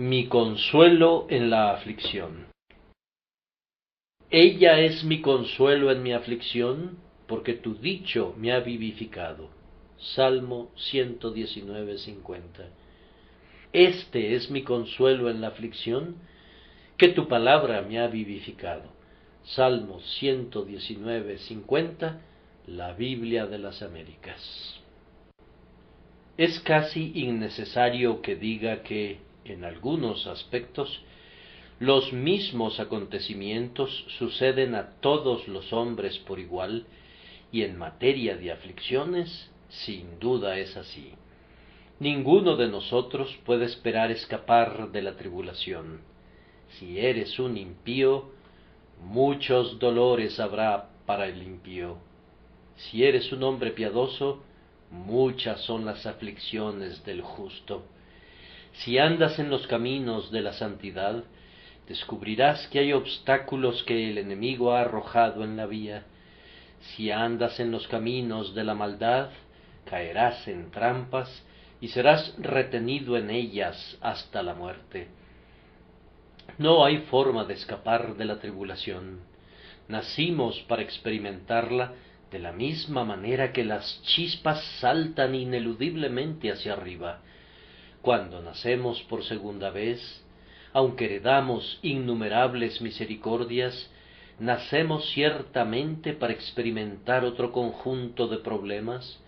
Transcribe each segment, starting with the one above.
Mi consuelo en la aflicción. Ella es mi consuelo en mi aflicción, porque tu dicho me ha vivificado. Salmo 119:50. Este es mi consuelo en la aflicción, que tu palabra me ha vivificado. Salmo 119:50, la Biblia de las Américas. Es casi innecesario que diga que, en algunos aspectos, los mismos acontecimientos suceden a todos los hombres por igual, y en materia de aflicciones, sin duda es así. Ninguno de nosotros puede esperar escapar de la tribulación. Si eres un impío, muchos dolores habrá para el impío. Si eres un hombre piadoso, muchas son las aflicciones del justo. Si andas en los caminos de la santidad, descubrirás que hay obstáculos que el enemigo ha arrojado en la vía. Si andas en los caminos de la maldad, caerás en trampas y serás retenido en ellas hasta la muerte. No hay forma de escapar de la tribulación. Nacimos para experimentarla de la misma manera que las chispas saltan ineludiblemente hacia arriba. Cuando nacemos por segunda vez, aunque heredamos innumerables misericordias, nacemos ciertamente para experimentar otro conjunto de problemas,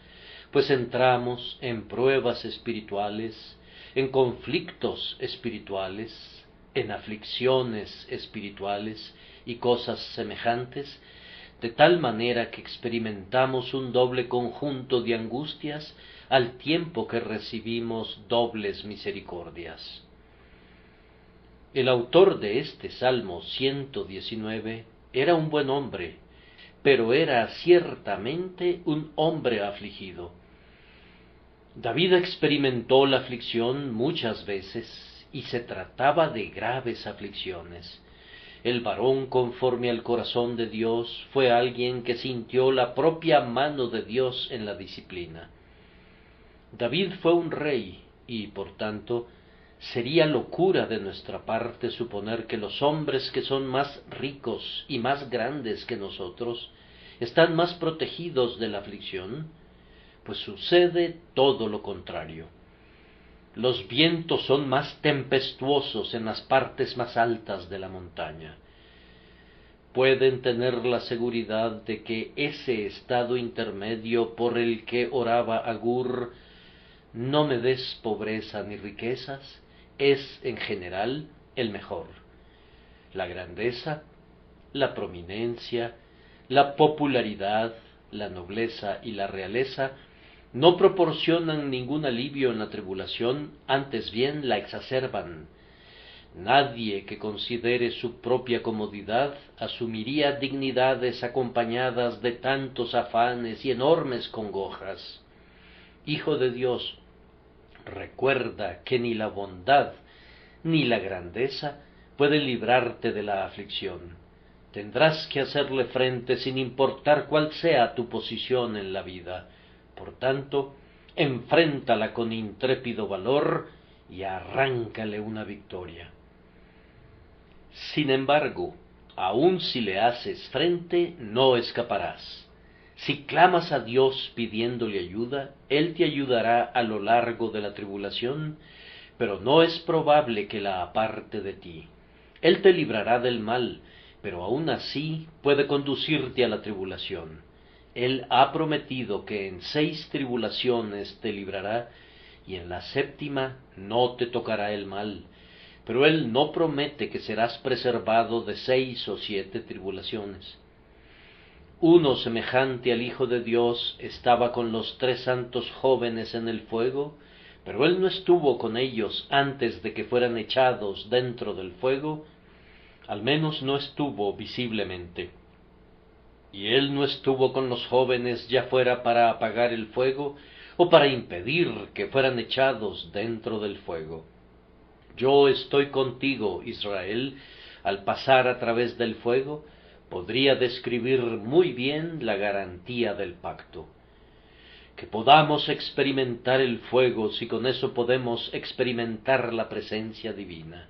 pues entramos en pruebas espirituales, en conflictos espirituales, en aflicciones espirituales y cosas semejantes, de tal manera que experimentamos un doble conjunto de angustias al tiempo que recibimos dobles misericordias. El autor de este Salmo 119 era un buen hombre, pero era ciertamente un hombre afligido. David experimentó la aflicción muchas veces, y se trataba de graves aflicciones. El varón conforme al corazón de Dios fue alguien que sintió la propia mano de Dios en la disciplina. David fue un rey, y por tanto sería locura de nuestra parte suponer que los hombres que son más ricos y más grandes que nosotros están más protegidos de la aflicción, pues sucede todo lo contrario. Los vientos son más tempestuosos en las partes más altas de la montaña. Pueden tener la seguridad de que ese estado intermedio por el que oraba Agur, no me des pobreza ni riquezas, es en general el mejor. La grandeza, la prominencia, la popularidad, la nobleza y la realeza no proporcionan ningún alivio en la tribulación, antes bien la exacerban. Nadie que considere su propia comodidad asumiría dignidades acompañadas de tantos afanes y enormes congojas. Hijo de Dios, recuerda que ni la bondad ni la grandeza pueden librarte de la aflicción. Tendrás que hacerle frente sin importar cuál sea tu posición en la vida. Por tanto, enfréntala con intrépido valor y arráncale una victoria. Sin embargo, aun si le haces frente, no escaparás. Si clamas a Dios pidiéndole ayuda, Él te ayudará a lo largo de la tribulación, pero no es probable que la aparte de ti. Él te librará del mal, pero aun así puede conducirte a la tribulación. Él ha prometido que en 6 tribulaciones te librará, y en la 7ª no te tocará el mal, pero Él no promete que serás preservado de 6 o 7 tribulaciones. Uno semejante al Hijo de Dios estaba con los 3 santos jóvenes en el fuego, pero Él no estuvo con ellos antes de que fueran echados dentro del fuego, al menos no estuvo visiblemente. Y Él no estuvo con los jóvenes ya fuera para apagar el fuego o para impedir que fueran echados dentro del fuego. Yo estoy contigo, Israel, al pasar a través del fuego, podría describir muy bien la garantía del pacto. que podamos experimentar el fuego si con eso podemos experimentar la presencia divina,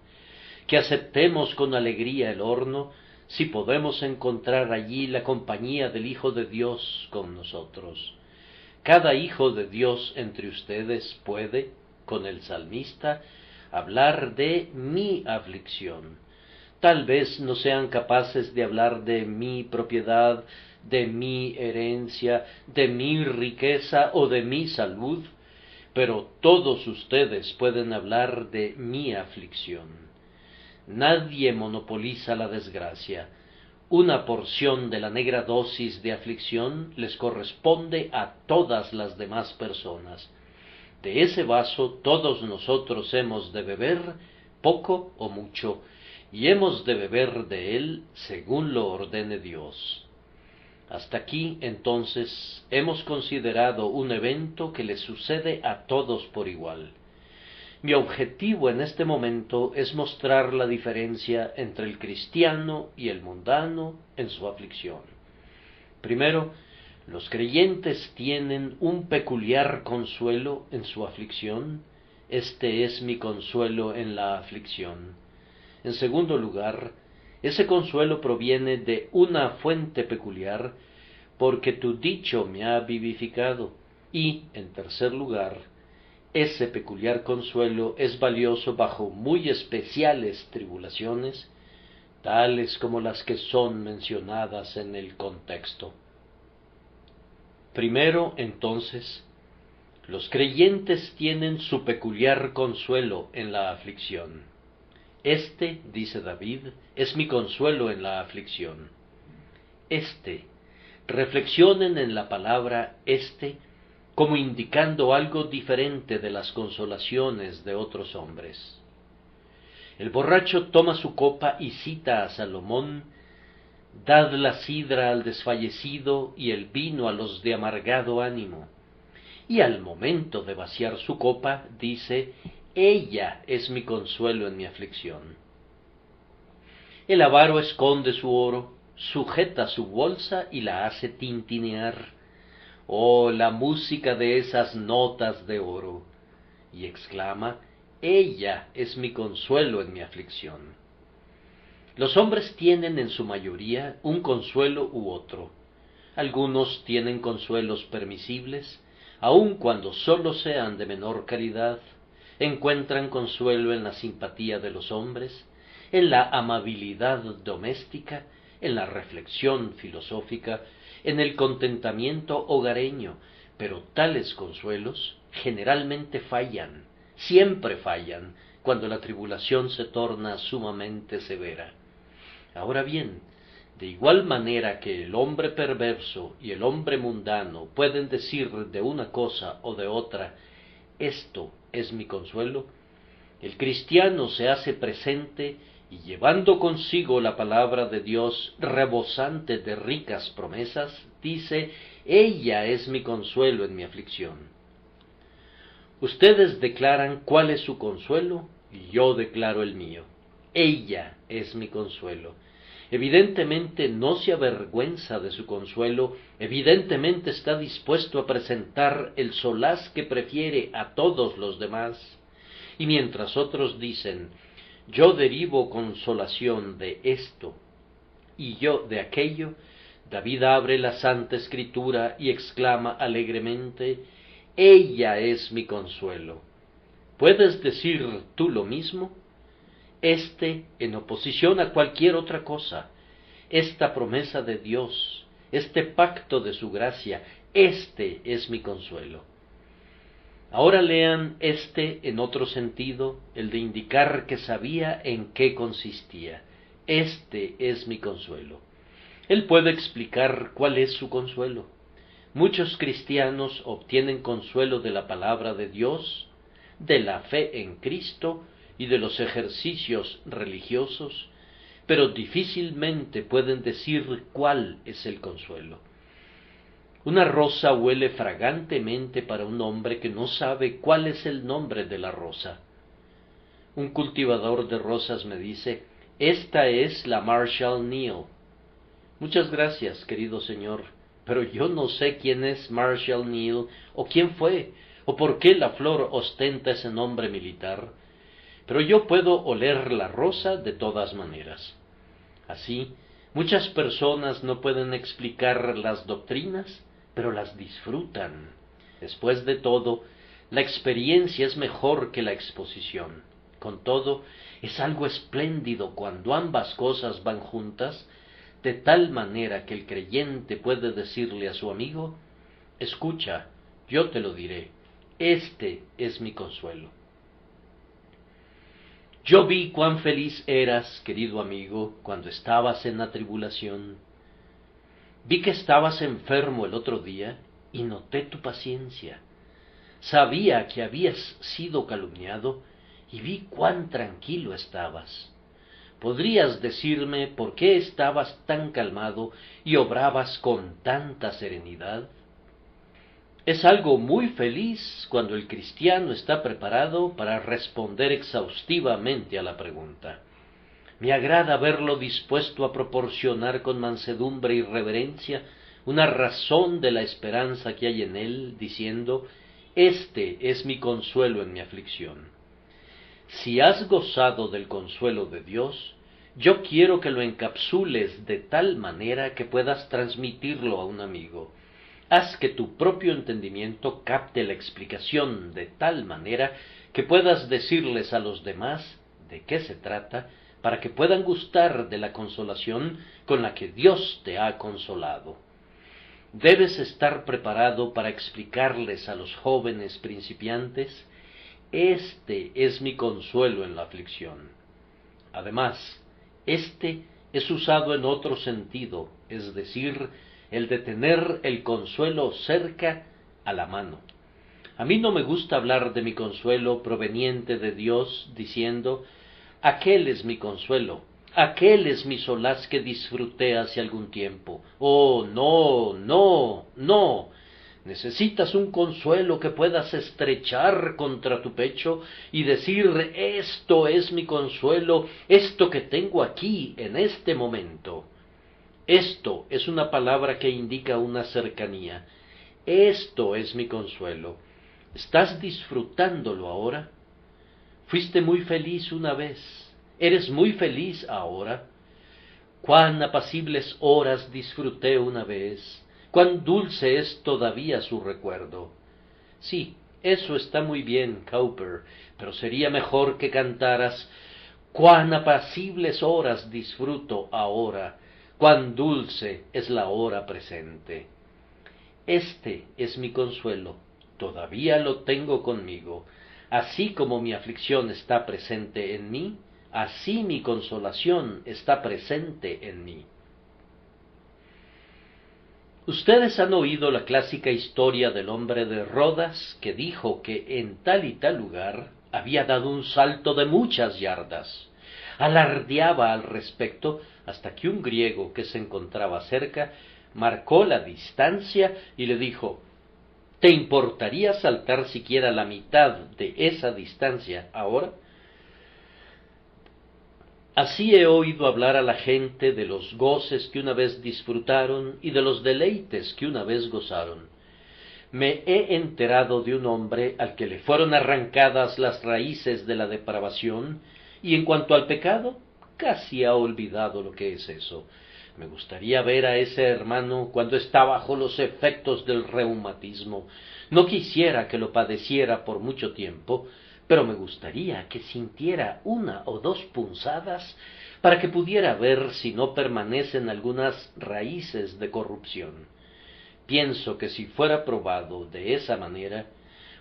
que aceptemos con alegría el horno si podemos encontrar allí la compañía del Hijo de Dios con nosotros. Cada hijo de Dios entre ustedes puede, con el salmista, hablar de mi aflicción. Tal vez no sean capaces de hablar de mi propiedad, de mi herencia, de mi riqueza o de mi salud, pero todos ustedes pueden hablar de mi aflicción. Nadie monopoliza la desgracia. Una porción de la negra dosis de aflicción les corresponde a todas las demás personas. De ese vaso todos nosotros hemos de beber, poco o mucho, y hemos de beber de él según lo ordene Dios. Hasta aquí, entonces, hemos considerado un evento que le sucede a todos por igual. Mi objetivo en este momento es mostrar la diferencia entre el cristiano y el mundano en su aflicción. Primero, los creyentes tienen un peculiar consuelo en su aflicción. Este es mi consuelo en la aflicción. En segundo lugar, ese consuelo proviene de una fuente peculiar, porque tu dicho me ha vivificado. Y, en tercer lugar, ese peculiar consuelo es valioso bajo muy especiales tribulaciones, tales como las que son mencionadas en el contexto. Primero, entonces, los creyentes tienen su peculiar consuelo en la aflicción. Este, dice David, es mi consuelo en la aflicción. Reflexionen en la palabra como indicando algo diferente de las consolaciones de otros hombres. El borracho toma su copa y cita a Salomón: dad la sidra al desfallecido y el vino a los de amargado ánimo. Y al momento de vaciar su copa, dice: ella es mi consuelo en mi aflicción. El avaro esconde su oro, sujeta su bolsa y la hace tintinear. Oh, la música de esas notas de oro. Y exclama: ella es mi consuelo en mi aflicción. Los hombres tienen en su mayoría un consuelo u otro. Algunos tienen consuelos permisibles, aun cuando sólo sean de menor calidad. Encuentran consuelo en la simpatía de los hombres, en la amabilidad doméstica, en la reflexión filosófica, en el contentamiento hogareño, pero tales consuelos generalmente fallan, siempre fallan, cuando la tribulación se torna sumamente severa. Ahora bien, de igual manera que el hombre perverso y el hombre mundano pueden decir de una cosa o de otra: esto es mi consuelo, el cristiano se hace presente y, llevando consigo la palabra de Dios rebosante de ricas promesas, dice: ella es mi consuelo en mi aflicción. Ustedes declaran cuál es su consuelo y yo declaro el mío. Ella es mi consuelo. Evidentemente no se avergüenza de su consuelo, evidentemente está dispuesto a presentar el solaz que prefiere a todos los demás. Y mientras otros dicen: yo derivo consolación de esto y yo de aquello, David abre la Santa Escritura y exclama alegremente: ella es mi consuelo. ¿Puedes decir tú lo mismo? En oposición a cualquier otra cosa, esta promesa de Dios, este pacto de su gracia, es mi consuelo. Ahora lean en otro sentido, el de indicar que sabía en qué consistía. Es mi consuelo. Él puede explicar cuál es su consuelo. Muchos cristianos obtienen consuelo de la palabra de Dios, de la fe en Cristo y de los ejercicios religiosos, pero difícilmente pueden decir cuál es el consuelo. Una rosa huele fragantemente para un hombre que no sabe cuál es el nombre de la rosa. Un cultivador de rosas me dice: esta es la Marshall Neal. Muchas gracias, querido señor, pero yo no sé quién es Marshall Neal, o quién fue, o por qué la flor ostenta ese nombre militar, pero yo puedo oler la rosa de todas maneras. Así, muchas personas no pueden explicar las doctrinas, pero las disfrutan. Después de todo, la experiencia es mejor que la exposición. Con todo, es algo espléndido cuando ambas cosas van juntas, de tal manera que el creyente puede decirle a su amigo: escucha, yo te lo diré, este es mi consuelo. Yo vi cuán feliz eras, querido amigo, cuando estabas en la tribulación. Vi que estabas enfermo el otro día y noté tu paciencia. Sabía que habías sido calumniado y vi cuán tranquilo estabas. ¿Podrías decirme por qué estabas tan calmado y obrabas con tanta serenidad? Es algo muy feliz cuando el cristiano está preparado para responder exhaustivamente a la pregunta. Me agrada verlo dispuesto a proporcionar con mansedumbre y reverencia una razón de la esperanza que hay en él, diciendo: este es mi consuelo en mi aflicción. Si has gozado del consuelo de Dios, yo quiero que lo encapsules de tal manera que puedas transmitirlo a un amigo. Haz que tu propio entendimiento capte la explicación de tal manera que puedas decirles a los demás de qué se trata, para que puedan gustar de la consolación con la que Dios te ha consolado. Debes estar preparado para explicarles a los jóvenes principiantes: este es mi consuelo en la aflicción. Además, este es usado en otro sentido, es decir, el de tener el consuelo cerca, a la mano. A mí no me gusta hablar de mi consuelo proveniente de Dios diciendo: aquel es mi consuelo, aquel es mi solaz que disfruté hace algún tiempo. Oh, no, no, no. Necesitas un consuelo que puedas estrechar contra tu pecho y decir: esto es mi consuelo, esto que tengo aquí en este momento. Esto es una palabra que indica una cercanía. Esto es mi consuelo. ¿Estás disfrutándolo ahora? Fuiste muy feliz una vez. ¿Eres muy feliz ahora? Cuán apacibles horas disfruté una vez. Cuán dulce es todavía su recuerdo. Sí, eso está muy bien, Cowper, pero sería mejor que cantaras: cuán apacibles horas disfruto ahora, cuán dulce es la hora presente. Este es mi consuelo, todavía lo tengo conmigo. Así como mi aflicción está presente en mí, así mi consolación está presente en mí. Ustedes han oído la clásica historia del hombre de Rodas que dijo que en tal y tal lugar había dado un salto de muchas yardas. Alardeaba al respecto hasta que un griego que se encontraba cerca marcó la distancia y le dijo: ¿te importaría saltar siquiera la mitad de esa distancia ahora? Así he oído hablar a la gente de los goces que una vez disfrutaron y de los deleites que una vez gozaron. Me he enterado de un hombre al que le fueron arrancadas las raíces de la depravación, y en cuanto al pecado, casi ha olvidado lo que es eso. Me gustaría ver a ese hermano cuando está bajo los efectos del reumatismo. No quisiera que lo padeciera por mucho tiempo, pero me gustaría que sintiera una o dos punzadas para que pudiera ver si no permanecen algunas raíces de corrupción. Pienso que si fuera probado de esa manera,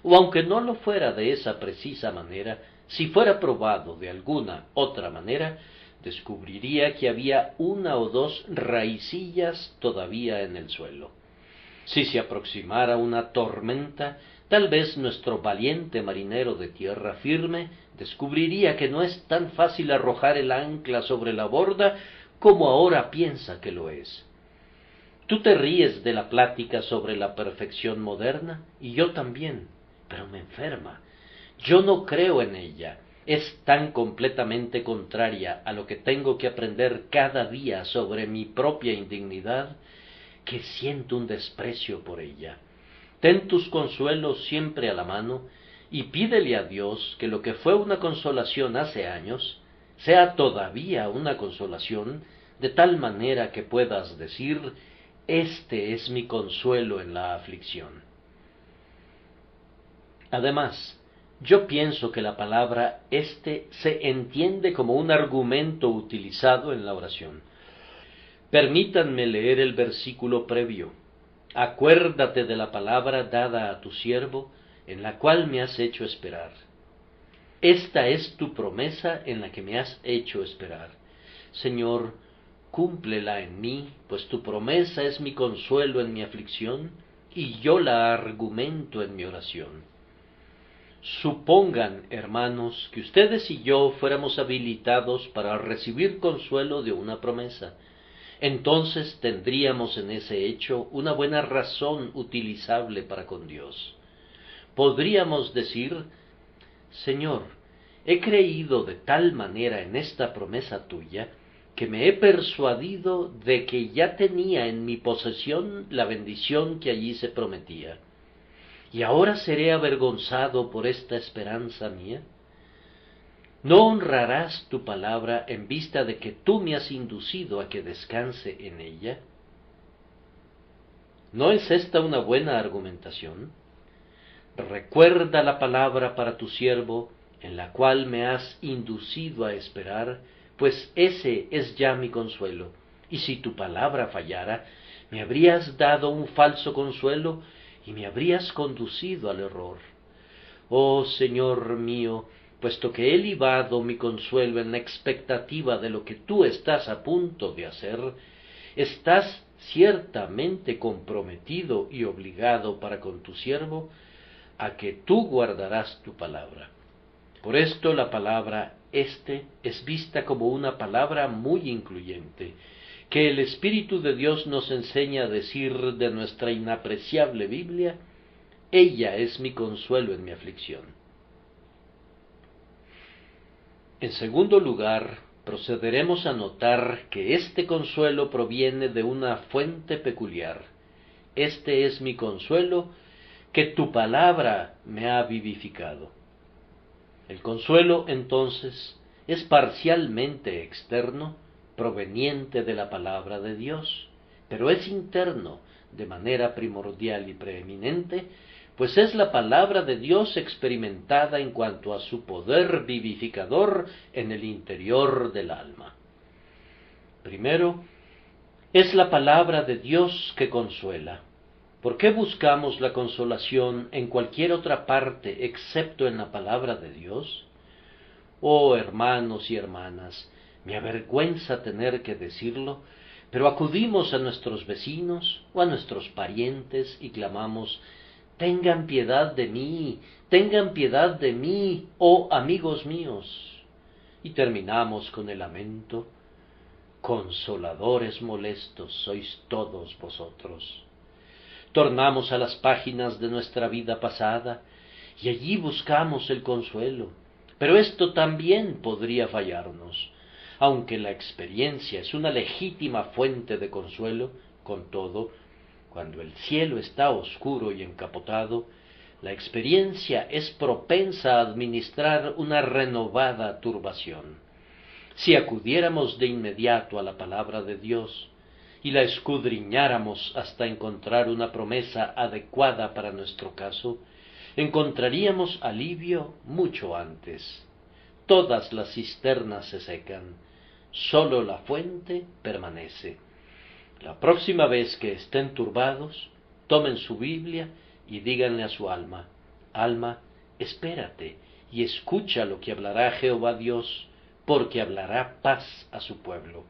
o aunque no lo fuera de esa precisa manera, si fuera probado de alguna otra manera, descubriría que había una o dos raicillas todavía en el suelo. Si se aproximara una tormenta, tal vez nuestro valiente marinero de tierra firme descubriría que no es tan fácil arrojar el ancla sobre la borda como ahora piensa que lo es. Tú te ríes de la plática sobre la perfección moderna, y yo también, pero me enferma. Yo no creo en ella. Es tan completamente contraria a lo que tengo que aprender cada día sobre mi propia indignidad, que siento un desprecio por ella. Ten tus consuelos siempre a la mano, y pídele a Dios que lo que fue una consolación hace años, sea todavía una consolación, de tal manera que puedas decir: este es mi consuelo en la aflicción. Además, yo pienso que la palabra "este" se entiende como un argumento utilizado en la oración. Permítanme leer el versículo previo. Acuérdate de la palabra dada a tu siervo, en la cual me has hecho esperar. Esta es tu promesa en la que me has hecho esperar. Señor, cúmplela en mí, pues tu promesa es mi consuelo en mi aflicción, y yo la argumento en mi oración. Supongan, hermanos, que ustedes y yo fuéramos habilitados para recibir consuelo de una promesa. Entonces tendríamos en ese hecho una buena razón utilizable para con Dios. Podríamos decir: Señor, he creído de tal manera en esta promesa tuya, que me he persuadido de que ya tenía en mi posesión la bendición que allí se prometía. ¿Y ahora seré avergonzado por esta esperanza mía? ¿No honrarás tu palabra en vista de que tú me has inducido a que descanse en ella? ¿No es esta una buena argumentación? Recuerda la palabra para tu siervo, en la cual me has inducido a esperar, pues ese es ya mi consuelo. Y si tu palabra fallara, me habrías dado un falso consuelo y me habrías conducido al error. Oh Señor mío, puesto que he libado mi consuelo en la expectativa de lo que tú estás a punto de hacer, estás ciertamente comprometido y obligado para con tu siervo a que tú guardarás tu palabra. Por esto la palabra "este" es vista como una palabra muy incluyente, que el Espíritu de Dios nos enseña a decir de nuestra inapreciable Biblia: ella es mi consuelo en mi aflicción. En segundo lugar, procederemos a notar que este consuelo proviene de una fuente peculiar. Este es mi consuelo, que tu palabra me ha vivificado. El consuelo, entonces, es parcialmente externo, proveniente de la palabra de Dios, pero es interno, de manera primordial y preeminente, pues es la palabra de Dios experimentada en cuanto a su poder vivificador en el interior del alma. Primero, es la palabra de Dios que consuela. ¿Por qué buscamos la consolación en cualquier otra parte excepto en la palabra de Dios? Oh hermanos y hermanas, me avergüenza tener que decirlo, pero acudimos a nuestros vecinos o a nuestros parientes y clamamos: tengan piedad de mí, oh amigos míos. Y terminamos con el lamento: consoladores molestos sois todos vosotros. Tornamos a las páginas de nuestra vida pasada y allí buscamos el consuelo, pero esto también podría fallarnos. Aunque la experiencia es una legítima fuente de consuelo, con todo, cuando el cielo está oscuro y encapotado, la experiencia es propensa a administrar una renovada turbación. Si acudiéramos de inmediato a la palabra de Dios, y la escudriñáramos hasta encontrar una promesa adecuada para nuestro caso, encontraríamos alivio mucho antes. Todas las cisternas se secan, sólo la fuente permanece. La próxima vez que estén turbados, tomen su Biblia y díganle a su alma: alma, espérate y escucha lo que hablará Jehová Dios, porque hablará paz a su pueblo.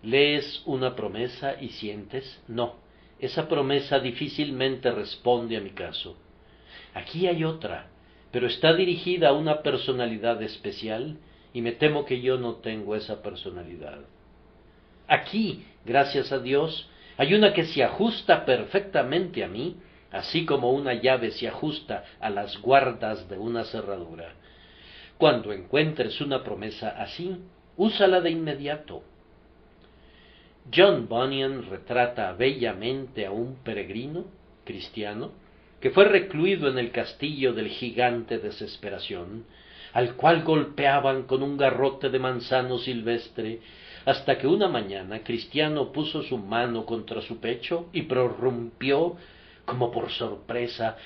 ¿Lees una promesa y sientes? No, esa promesa difícilmente responde a mi caso. Aquí hay otra, pero está dirigida a una personalidad especial y me temo que yo no tengo esa personalidad. Aquí, gracias a Dios, hay una que se ajusta perfectamente a mí, así como una llave se ajusta a las guardas de una cerradura. Cuando encuentres una promesa así, úsala de inmediato. John Bunyan retrata bellamente a un peregrino cristiano que fue recluido en el castillo del gigante Desesperación, al cual golpeaban con un garrote de manzano silvestre, hasta que una mañana Cristiano puso su mano contra su pecho y prorrumpió, como por sorpresa,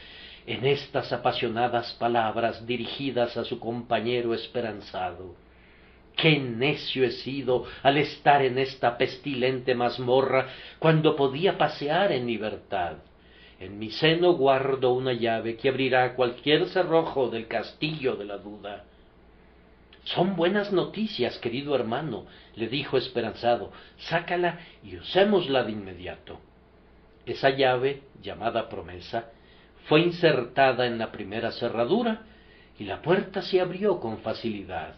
en estas apasionadas palabras dirigidas a su compañero esperanzado: «¡Qué necio he sido al estar en esta pestilente mazmorra cuando podía pasear en libertad! En mi seno guardo una llave que abrirá cualquier cerrojo del castillo de la duda». «Son buenas noticias, querido hermano», le dijo esperanzado. «Sácala y usémosla de inmediato». Esa llave, llamada promesa, fue insertada en la primera cerradura y la puerta se abrió con facilidad.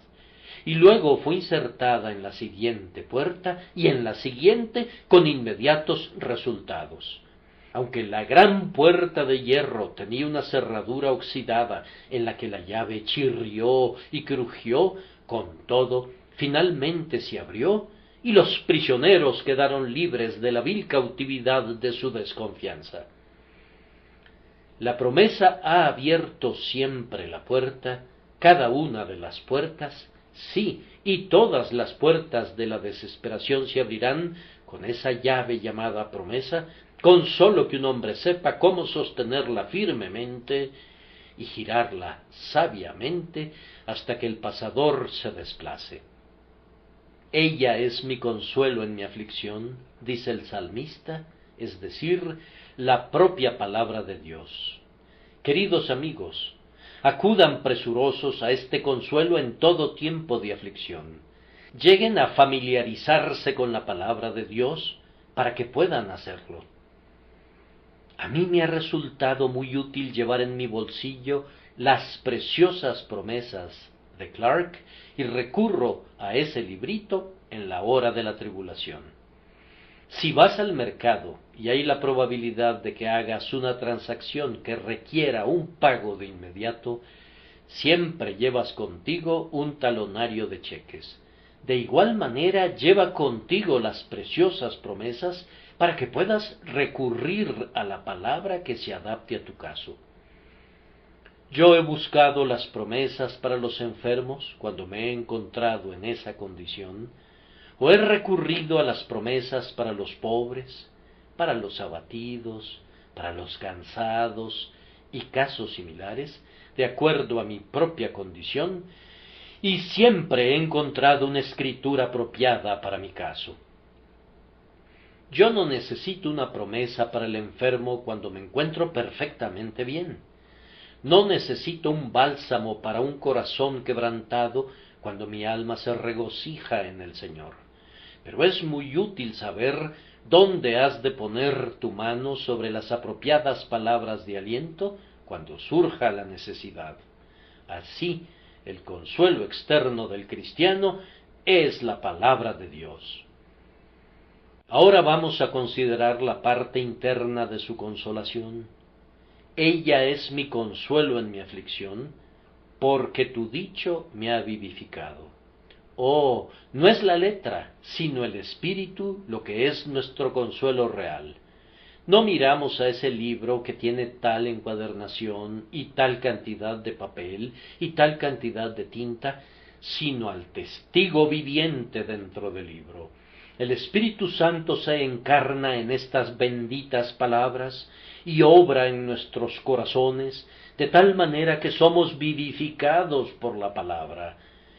Y luego fue insertada en la siguiente puerta y en la siguiente con inmediatos resultados. Aunque la gran puerta de hierro tenía una cerradura oxidada en la que la llave chirrió y crujió, con todo, finalmente se abrió y los prisioneros quedaron libres de la vil cautividad de su desconfianza. La promesa ha abierto siempre la puerta, cada una de las puertas, sí, y todas las puertas de la desesperación se abrirán con esa llave llamada promesa, con sólo que un hombre sepa cómo sostenerla firmemente y girarla sabiamente hasta que el pasador se desplace. Ella es mi consuelo en mi aflicción, dice el salmista, es decir, la propia palabra de Dios. Queridos amigos, acudan presurosos a este consuelo en todo tiempo de aflicción. Lleguen a familiarizarse con la palabra de Dios para que puedan hacerlo. A mí me ha resultado muy útil llevar en mi bolsillo las preciosas promesas de Clarke y recurro a ese librito en la hora de la tribulación. Si vas al mercado y hay la probabilidad de que hagas una transacción que requiera un pago de inmediato, siempre llevas contigo un talonario de cheques. De igual manera, lleva contigo las preciosas promesas para que puedas recurrir a la palabra que se adapte a tu caso. Yo he buscado las promesas para los enfermos cuando me he encontrado en esa condición, o he recurrido a las promesas para los pobres, para los abatidos, para los cansados y casos similares, de acuerdo a mi propia condición, y siempre he encontrado una escritura apropiada para mi caso. Yo no necesito una promesa para el enfermo cuando me encuentro perfectamente bien. No necesito un bálsamo para un corazón quebrantado cuando mi alma se regocija en el Señor. Pero es muy útil saber dónde has de poner tu mano sobre las apropiadas palabras de aliento cuando surja la necesidad. Así, el consuelo externo del cristiano es la palabra de Dios. Ahora vamos a considerar la parte interna de su consolación. Ella es mi consuelo en mi aflicción, porque tu dicho me ha vivificado. Oh, no es la letra, sino el espíritu lo que es nuestro consuelo real. No miramos a ese libro que tiene tal encuadernación y tal cantidad de papel y tal cantidad de tinta, sino al testigo viviente dentro del libro. El Espíritu Santo se encarna en estas benditas palabras y obra en nuestros corazones, de tal manera que somos vivificados por la palabra.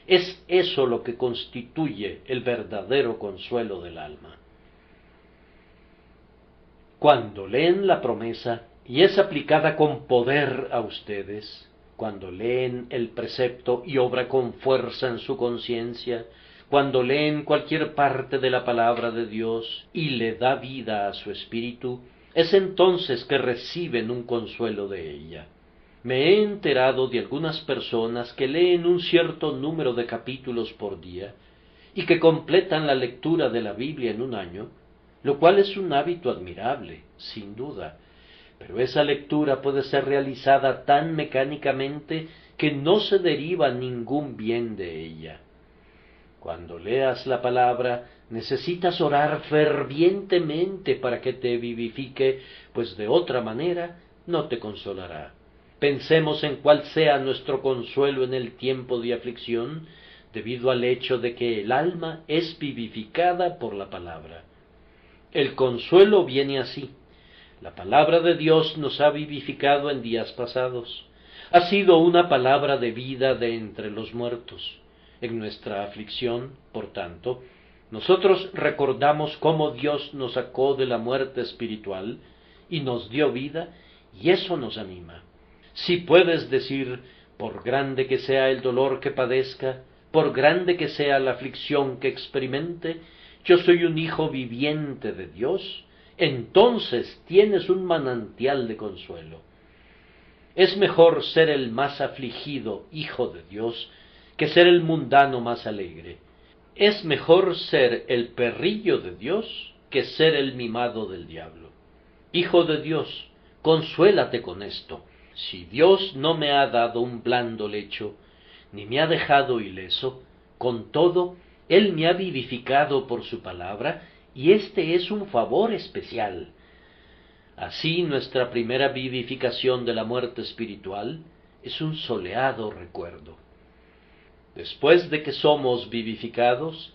Es eso lo que constituye el verdadero consuelo del alma. Cuando leen la promesa y es aplicada con poder a ustedes, cuando leen el precepto y obra con fuerza en su conciencia, cuando leen cualquier parte de la palabra de Dios y le da vida a su espíritu, es entonces que reciben un consuelo de ella. Me he enterado de algunas personas que leen un cierto número de capítulos por día y que completan la lectura de la Biblia en un año, lo cual es un hábito admirable, sin duda, pero esa lectura puede ser realizada tan mecánicamente que no se deriva ningún bien de ella. Cuando leas la palabra, Necesitas orar fervientemente para que te vivifique, pues de otra manera no te consolará. Pensemos en cuál sea nuestro consuelo en el tiempo de aflicción, debido al hecho de que el alma es vivificada por la palabra. El consuelo viene así. La palabra de Dios nos ha vivificado en días pasados. Ha sido una palabra de vida de entre los muertos. En nuestra aflicción, por tanto, nosotros recordamos cómo Dios nos sacó de la muerte espiritual y nos dio vida, y eso nos anima. Si puedes decir, por grande que sea el dolor que padezca, por grande que sea la aflicción que experimente, yo soy un hijo viviente de Dios, entonces tienes un manantial de consuelo. Es mejor ser el más afligido hijo de Dios que ser el mundano más alegre. Es mejor ser el perrillo de Dios que ser el mimado del diablo. Hijo de Dios, consuélate con esto. Si Dios no me ha dado un blando lecho, ni me ha dejado ileso, con todo, Él me ha vivificado por su palabra, y este es un favor especial. Así nuestra primera vivificación de la muerte espiritual es un soleado recuerdo. Después de que somos vivificados,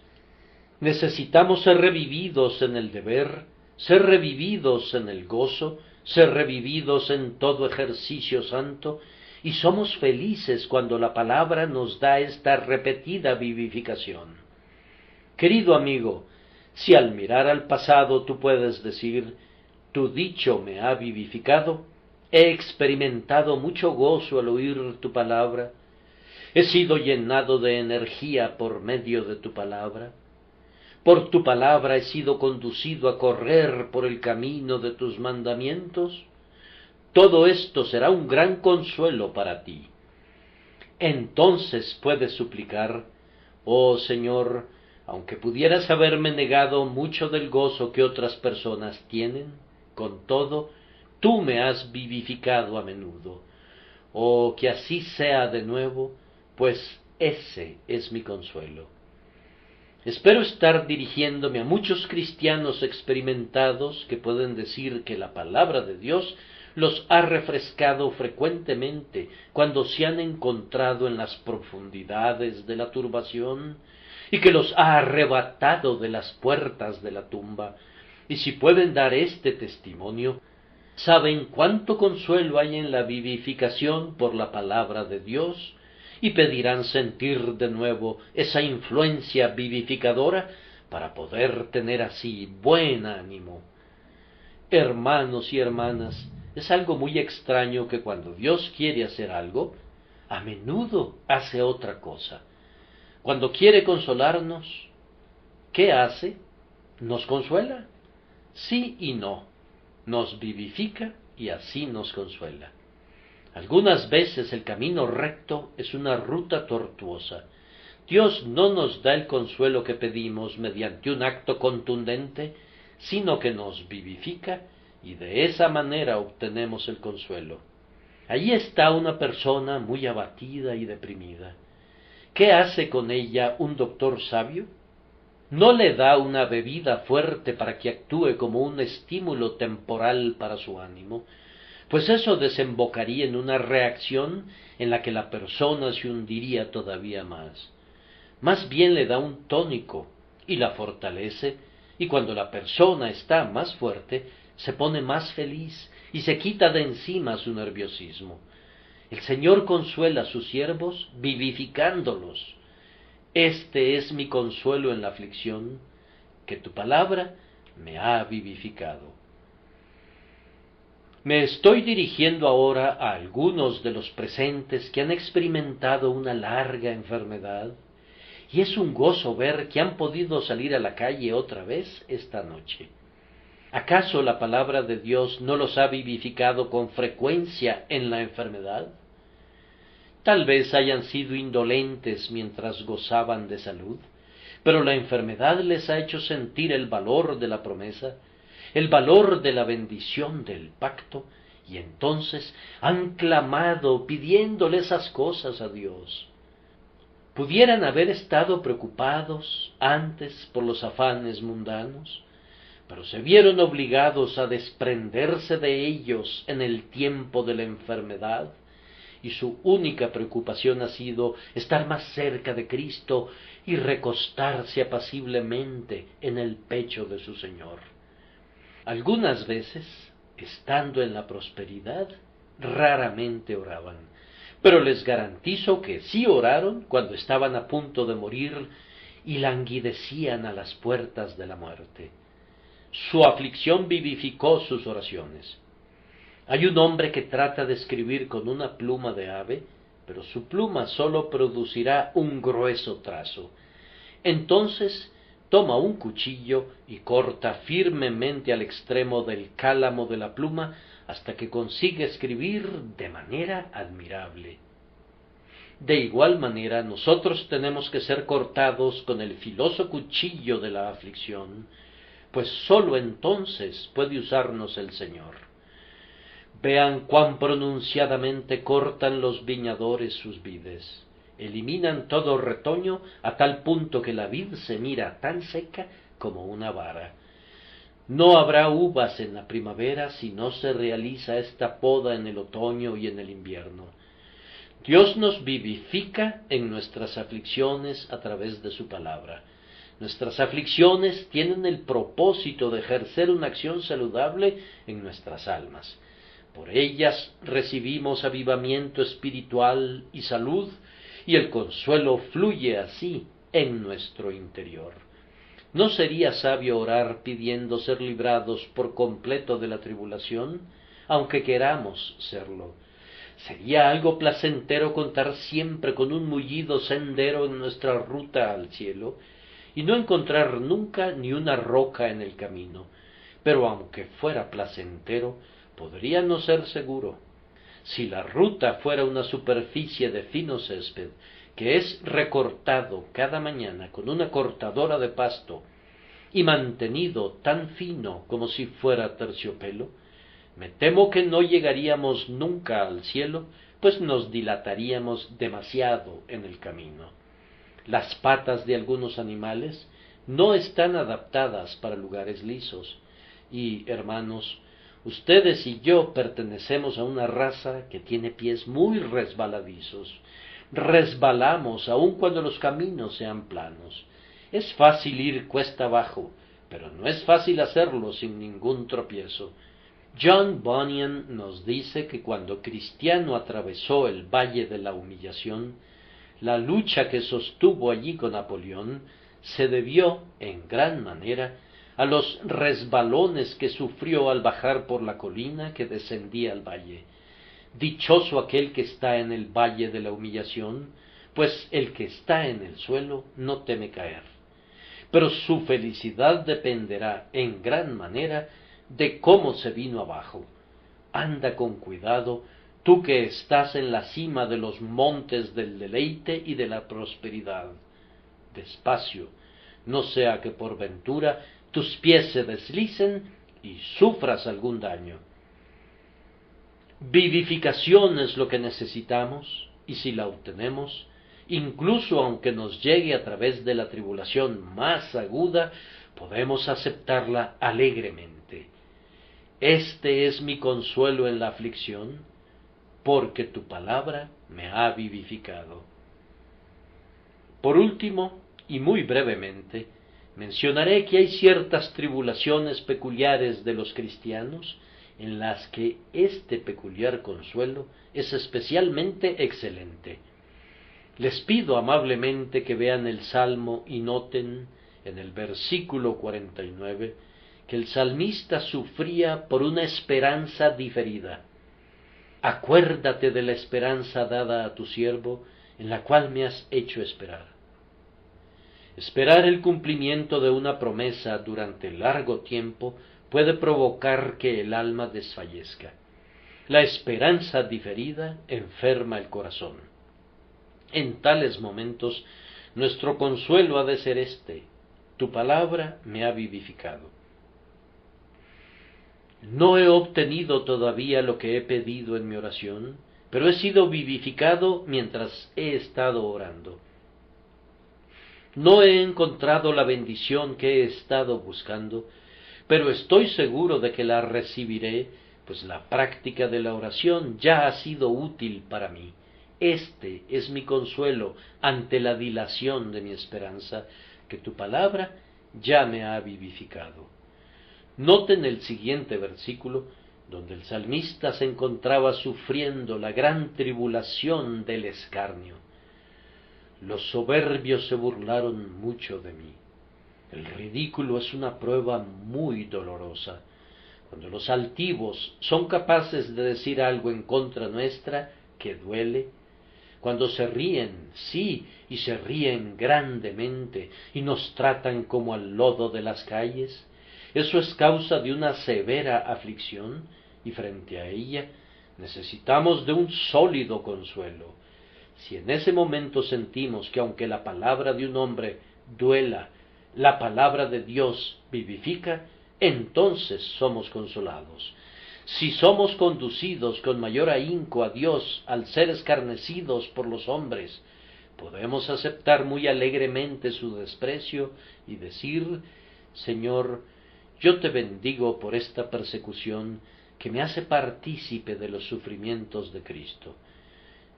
necesitamos ser revividos en el deber, ser revividos en el gozo, ser revividos en todo ejercicio santo, y somos felices cuando la palabra nos da esta repetida vivificación. Querido amigo, si al mirar al pasado tú puedes decir, tu dicho me ha vivificado, he experimentado mucho gozo al oír tu palabra, he sido llenado de energía por medio de tu palabra, por tu palabra he sido conducido a correr por el camino de tus mandamientos, todo esto será un gran consuelo para ti. Entonces puedes suplicar, oh Señor, aunque pudieras haberme negado mucho del gozo que otras personas tienen, con todo, tú me has vivificado a menudo. Oh, que así sea de nuevo, pues ese es mi consuelo. Espero estar dirigiéndome a muchos cristianos experimentados que pueden decir que la palabra de Dios los ha refrescado frecuentemente cuando se han encontrado en las profundidades de la turbación y que los ha arrebatado de las puertas de la tumba. Y si pueden dar este testimonio, saben cuánto consuelo hay en la vivificación por la palabra de Dios, y pedirán sentir de nuevo esa influencia vivificadora para poder tener así buen ánimo. Hermanos y hermanas, es algo muy extraño que cuando Dios quiere hacer algo, a menudo hace otra cosa. Cuando quiere consolarnos, ¿qué hace? Nos consuela. Sí y no. Nos vivifica y así nos consuela. Algunas veces el camino recto es una ruta tortuosa. Dios no nos da el consuelo que pedimos mediante un acto contundente, sino que nos vivifica y de esa manera obtenemos el consuelo. Allí está una persona muy abatida y deprimida. ¿Qué hace con ella un doctor sabio? No le da una bebida fuerte para que actúe como un estímulo temporal para su ánimo, pues eso desembocaría en una reacción en la que la persona se hundiría todavía más. Más bien le da un tónico y la fortalece, y cuando la persona está más fuerte, se pone más feliz y se quita de encima su nerviosismo. El Señor consuela a sus siervos vivificándolos. Este es mi consuelo en la aflicción, que tu palabra me ha vivificado. Me estoy dirigiendo ahora a algunos de los presentes que han experimentado una larga enfermedad, y es un gozo ver que han podido salir a la calle otra vez esta noche. ¿Acaso la palabra de Dios no los ha vivificado con frecuencia en la enfermedad? Tal vez hayan sido indolentes mientras gozaban de salud, pero la enfermedad les ha hecho sentir el valor de la promesa, el valor de la bendición del pacto, y entonces han clamado pidiéndole esas cosas a Dios. Pudieran haber estado preocupados antes por los afanes mundanos, pero se vieron obligados a desprenderse de ellos en el tiempo de la enfermedad, y su única preocupación ha sido estar más cerca de Cristo y recostarse apaciblemente en el pecho de su Señor. Algunas veces, estando en la prosperidad, raramente oraban, pero les garantizo que sí oraron cuando estaban a punto de morir y languidecían a las puertas de la muerte. Su aflicción vivificó sus oraciones. Hay un hombre que trata de escribir con una pluma de ave, pero su pluma sólo producirá un grueso trazo. Entonces toma un cuchillo y corta firmemente al extremo del cálamo de la pluma hasta que consigue escribir de manera admirable. De igual manera, nosotros tenemos que ser cortados con el filoso cuchillo de la aflicción, pues sólo entonces puede usarnos el Señor. Vean cuán pronunciadamente cortan los viñadores sus vides. Eliminan todo retoño a tal punto que la vid se mira tan seca como una vara. No habrá uvas en la primavera si no se realiza esta poda en el otoño y en el invierno. Dios nos vivifica en nuestras aflicciones a través de su palabra. Nuestras aflicciones tienen el propósito de ejercer una acción saludable en nuestras almas. Por ellas recibimos avivamiento espiritual y salud, y el consuelo fluye así en nuestro interior. ¿No sería sabio orar pidiendo ser librados por completo de la tribulación, aunque queramos serlo? Sería algo placentero contar siempre con un mullido sendero en nuestra ruta al cielo, y no encontrar nunca ni una roca en el camino. Pero aunque fuera placentero, podría no ser seguro. Si la ruta fuera una superficie de fino césped, que es recortado cada mañana con una cortadora de pasto, y mantenido tan fino como si fuera terciopelo, me temo que no llegaríamos nunca al cielo, pues nos dilataríamos demasiado en el camino. Las patas de algunos animales no están adaptadas para lugares lisos, y, hermanos, ustedes y yo pertenecemos a una raza que tiene pies muy resbaladizos. Resbalamos aun cuando los caminos sean planos. Es fácil ir cuesta abajo, pero no es fácil hacerlo sin ningún tropiezo. John Bunyan nos dice que cuando Cristiano atravesó el Valle de la Humillación, la lucha que sostuvo allí con Napoleón se debió, en gran manera, a los resbalones que sufrió al bajar por la colina que descendía al valle. Dichoso aquel que está en el Valle de la Humillación, pues el que está en el suelo no teme caer. Pero su felicidad dependerá, en gran manera, de cómo se vino abajo. Anda con cuidado, tú que estás en la cima de los montes del deleite y de la prosperidad. Despacio, no sea que por ventura tus pies se deslicen y sufras algún daño. Vivificación es lo que necesitamos, y si la obtenemos, incluso aunque nos llegue a través de la tribulación más aguda, podemos aceptarla alegremente. Este es mi consuelo en la aflicción, porque tu palabra me ha vivificado. Por último, y muy brevemente, mencionaré que hay ciertas tribulaciones peculiares de los cristianos en las que este peculiar consuelo es especialmente excelente. Les pido amablemente que vean el Salmo y noten en el versículo 49 que el salmista sufría por una esperanza diferida. Acuérdate de la esperanza dada a tu siervo, en la cual me has hecho esperar. Esperar el cumplimiento de una promesa durante largo tiempo puede provocar que el alma desfallezca. La esperanza diferida enferma el corazón. En tales momentos, nuestro consuelo ha de ser este: tu palabra me ha vivificado. No he obtenido todavía lo que he pedido en mi oración, pero he sido vivificado mientras he estado orando. No he encontrado la bendición que he estado buscando, pero estoy seguro de que la recibiré, pues la práctica de la oración ya ha sido útil para mí. Este es mi consuelo ante la dilación de mi esperanza, que tu palabra ya me ha vivificado. Noten el siguiente versículo, donde el salmista se encontraba sufriendo la gran tribulación del escarnio. Los soberbios se burlaron mucho de mí. El ridículo es una prueba muy dolorosa. Cuando los altivos son capaces de decir algo en contra nuestra que duele, cuando se ríen, sí, y se ríen grandemente, y nos tratan como al lodo de las calles, eso es causa de una severa aflicción, y frente a ella necesitamos de un sólido consuelo. Si en ese momento sentimos que aunque la palabra de un hombre duela, la palabra de Dios vivifica, entonces somos consolados. Si somos conducidos con mayor ahínco a Dios al ser escarnecidos por los hombres, podemos aceptar muy alegremente su desprecio y decir: Señor, yo te bendigo por esta persecución que me hace partícipe de los sufrimientos de Cristo.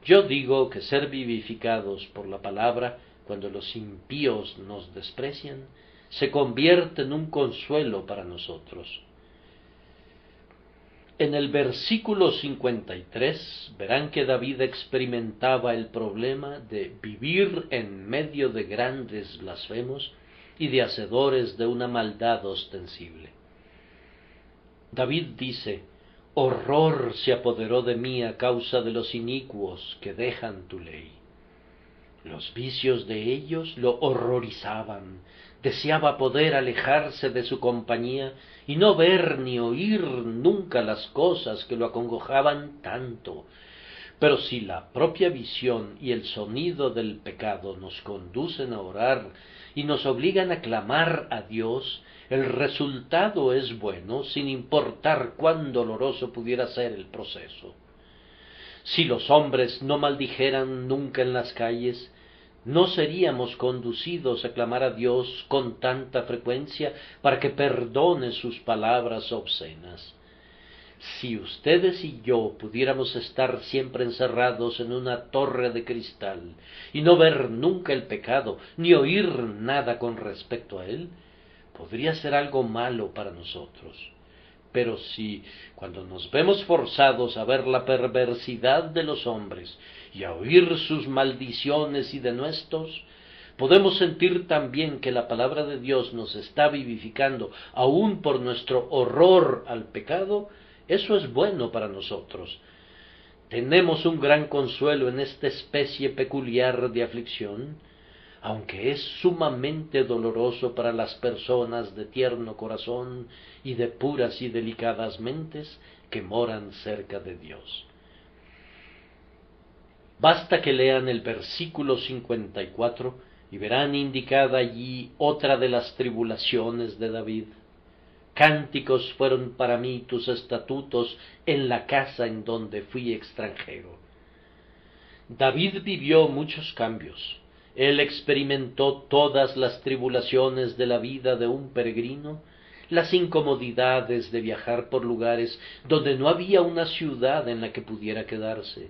Yo digo que ser vivificados por la palabra, cuando los impíos nos desprecian, se convierte en un consuelo para nosotros. En el versículo 53 verán que David experimentaba el problema de vivir en medio de grandes blasfemos y de hacedores de una maldad ostensible. David dice: horror se apoderó de mí a causa de los inicuos que dejan tu ley. Los vicios de ellos lo horrorizaban. Deseaba poder alejarse de su compañía y no ver ni oír nunca las cosas que lo acongojaban tanto. Pero si la propia visión y el sonido del pecado nos conducen a orar y nos obligan a clamar a Dios, el resultado es bueno, sin importar cuán doloroso pudiera ser el proceso. Si los hombres no maldijeran nunca en las calles, no seríamos conducidos a clamar a Dios con tanta frecuencia para que perdone sus palabras obscenas. Si ustedes y yo pudiéramos estar siempre encerrados en una torre de cristal y no ver nunca el pecado, ni oír nada con respecto a él, podría ser algo malo para nosotros. Pero si, cuando nos vemos forzados a ver la perversidad de los hombres y a oír sus maldiciones y denuestos, podemos sentir también que la palabra de Dios nos está vivificando, aun por nuestro horror al pecado, eso es bueno para nosotros. Tenemos un gran consuelo en esta especie peculiar de aflicción, aunque es sumamente doloroso para las personas de tierno corazón y de puras y delicadas mentes que moran cerca de Dios. Basta que lean el versículo 54 y verán indicada allí otra de las tribulaciones de David. Cánticos fueron para mí tus estatutos en la casa en donde fui extranjero. David vivió muchos cambios. Él experimentó todas las tribulaciones de la vida de un peregrino, las incomodidades de viajar por lugares donde no había una ciudad en la que pudiera quedarse.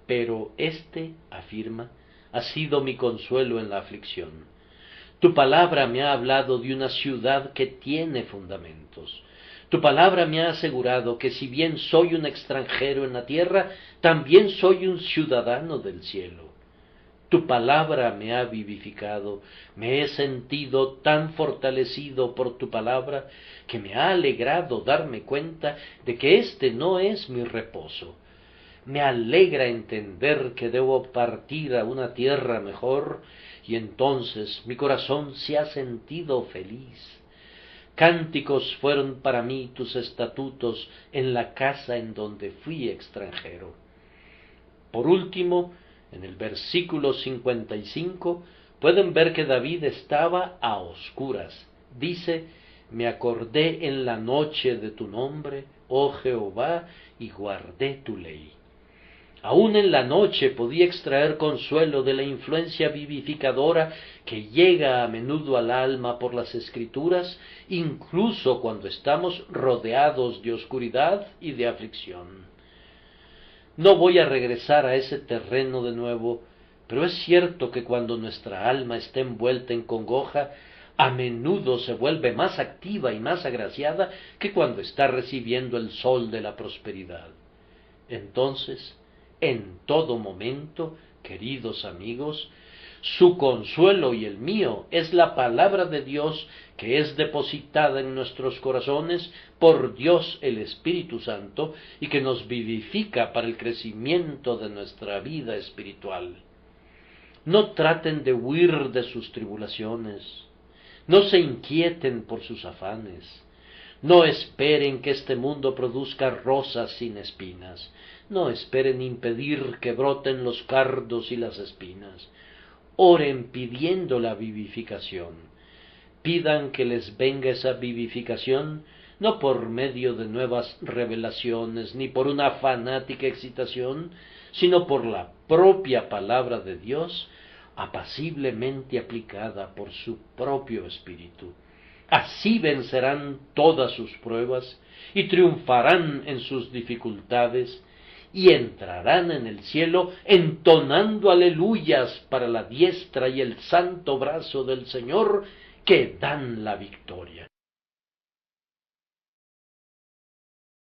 Pero afirma, ha sido mi consuelo en la aflicción. Tu palabra me ha hablado de una ciudad que tiene fundamentos. Tu palabra me ha asegurado que si bien soy un extranjero en la tierra, también soy un ciudadano del cielo. Tu palabra me ha vivificado, me he sentido tan fortalecido por tu palabra que me ha alegrado darme cuenta de que este no es mi reposo. Me alegra entender que debo partir a una tierra mejor, y entonces mi corazón se ha sentido feliz. Cánticos fueron para mí tus estatutos en la casa en donde fui extranjero. Por último, en el versículo 55, pueden ver que David estaba a oscuras. Dice: me acordé en la noche de tu nombre, oh Jehová, y guardé tu ley. Aún en la noche podía extraer consuelo de la influencia vivificadora que llega a menudo al alma por las Escrituras, incluso cuando estamos rodeados de oscuridad y de aflicción. No voy a regresar a ese terreno de nuevo, pero es cierto que cuando nuestra alma está envuelta en congoja, a menudo se vuelve más activa y más agraciada que cuando está recibiendo el sol de la prosperidad. Entonces, en todo momento, queridos amigos, su consuelo y el mío es la palabra de Dios que es depositada en nuestros corazones por Dios el Espíritu Santo y que nos vivifica para el crecimiento de nuestra vida espiritual. No traten de huir de sus tribulaciones, no se inquieten por sus afanes, no esperen que este mundo produzca rosas sin espinas, no esperen impedir que broten los cardos y las espinas. Oren pidiendo la vivificación. Pidan que les venga esa vivificación no por medio de nuevas revelaciones ni por una fanática excitación, sino por la propia palabra de Dios, apaciblemente aplicada por su propio Espíritu. Así vencerán todas sus pruebas y triunfarán en sus dificultades y entrarán en el cielo entonando aleluyas para la diestra y el santo brazo del Señor que dan la victoria.